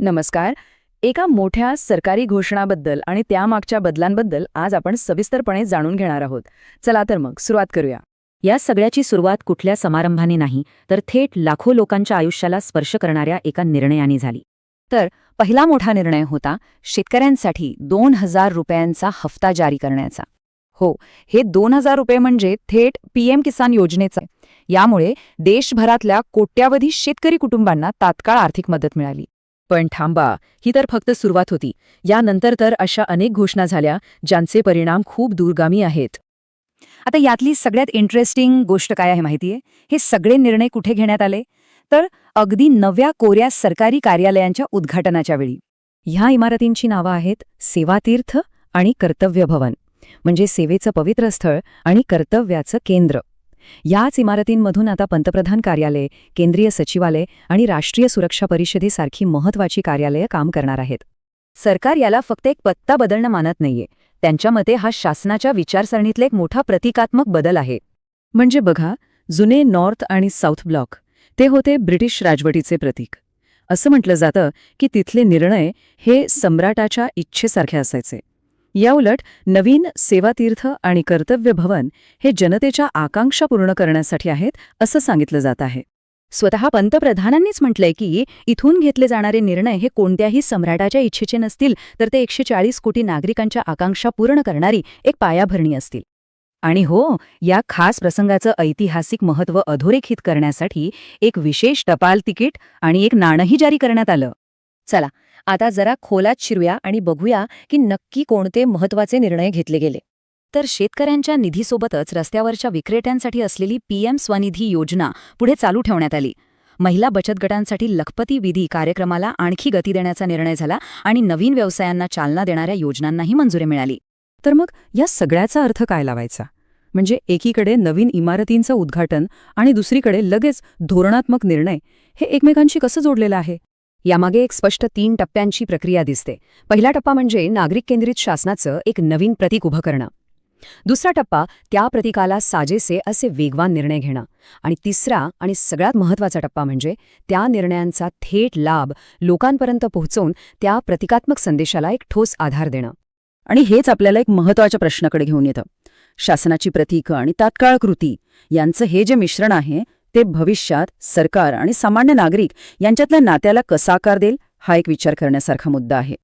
नमस्कार. एका मोठ्या सरकारी घोषणाबद्दल आणि त्यामागच्या बदलांबद्दल आज आपण सविस्तरपणे जाणून घेणार आहोत. चला तर मग सुरुवात करूया. या सगळ्याची सुरुवात कुठल्या समारंभाने नाही, तर थेट लाखो लोकांच्या आयुष्याला स्पर्श करणाऱ्या एका निर्णयाने झाली. तर पहिला मोठा निर्णय होता शेतकऱ्यांसाठी 2,000 रुपयांचा हफ्ता जारी करण्याचा. हो, हे 2,000 रुपये म्हणजे थेट पीएम किसान योजनेचा. यामुळे देशभरातल्या कोट्यावधी शेतकरी कुटुंबांना तात्काळ आर्थिक मदत मिळाली. पण थांबा, ही तर फक्त सुरुवात होती. यानंतर तर अशा अनेक घोषणा झाल्या ज्यांचे परिणाम खूप दूरगामी आहेत. आता यातली सगळ्यात इंटरेस्टिंग गोष्ट काय आहे माहितीये? हे सगळे निर्णय कुठे घेण्यात आले? तर अगदी नव्या कोऱ्या सरकारी कार्यालयांच्या उद्घाटनाच्या वेळी. ह्या इमारतींची नावं आहेत सेवातीर्थ आणि कर्तव्य भवन, म्हणजे सेवेचं पवित्र स्थळ आणि कर्तव्याचं केंद्र. याच इमारतींमधून आता पंतप्रधान कार्यालय, केंद्रीय सचिवालय आणि राष्ट्रीय सुरक्षा परिषदेसारखी महत्त्वाची कार्यालयं काम करणार आहेत. सरकार याला फक्त एक पत्ता बदलणं मानत नाहीये. त्यांच्या मते हा शासनाच्या विचारसरणीतला एक मोठा प्रतिकात्मक बदल आहे. म्हणजे बघा, जुने नॉर्थ आणि साऊथ ब्लॉक ते होते ब्रिटिश राजवटीचे प्रतीक. असं म्हटलं जातं की तिथले निर्णय हे सम्राटाच्या इच्छेसारखे असायचे. याउलट नवीन सेवातीर्थ आणि कर्तव्य भवन हे जनतेच्या आकांक्षा पूर्ण करण्यासाठी आहेत, असं सांगितलं जात आहे. स्वतः पंतप्रधानांनीच म्हटलंय की इथून घेतले जाणारे निर्णय हे कोणत्याही सम्राटाच्या इच्छेचे नसतील, तर ते 140 कोटी नागरिकांच्या आकांक्षा पूर्ण करणारी एक पायाभरणी असतील. आणि हो, या खास प्रसंगाचं ऐतिहासिक महत्त्व अधोरेखित करण्यासाठी एक विशेष टपाल तिकीट आणि एक नाणंही जारी करण्यात आलं. चला, आता जरा खोलात शिरूया आणि बघूया की नक्की कोणते महत्त्वाचे निर्णय घेतले गेले. तर शेतकऱ्यांच्या निधीसोबतच रस्त्यावरच्या विक्रेत्यांसाठी असलेली पीएम स्वनिधी योजना पुढे चालू ठेवण्यात आली. महिला बचत गटांसाठी लखपती विधी कार्यक्रमाला आणखी गती देण्याचा निर्णय झाला आणि नवीन व्यवसायांना चालना देणाऱ्या योजनांनाही मंजुरी मिळाली. तर मग या सगळ्याचा अर्थ काय लावायचा? म्हणजे एकीकडे नवीन इमारतींचं उद्घाटन आणि दुसरीकडे लगेच धोरणात्मक निर्णय, हे एकमेकांशी कसं जोडलेलं आहे? यामागे एक स्पष्ट 3 टप्प्यांची प्रक्रिया दिसते. पहिला टप्पा म्हणजे नागरिक केंद्रित शासनाचं एक नवीन प्रतीक उभं करणं. दुसरा टप्पा त्या प्रतीकाला साजेसे असे वेगवान निर्णय घेणं. आणि तिसरा आणि सगळ्यात महत्त्वाचा टप्पा म्हणजे त्या निर्णयांचा थेट लाभ लोकांपर्यंत पोहोचवून त्या प्रतिकात्मक संदेशाला एक ठोस आधार देणं. आणि हेच आपल्याला एक महत्त्वाच्या प्रश्नाकडे घेऊन येतं. शासनाची प्रतीकं आणि तात्काळ कृती यांचं हे जे मिश्रण आहे, ते भविष्यात सरकार आणि सामान्य नागरिक यांच्यातल्या नात्याला कसा आकार देईल, हा एक विचार करण्यासारखा मुद्दा आहे.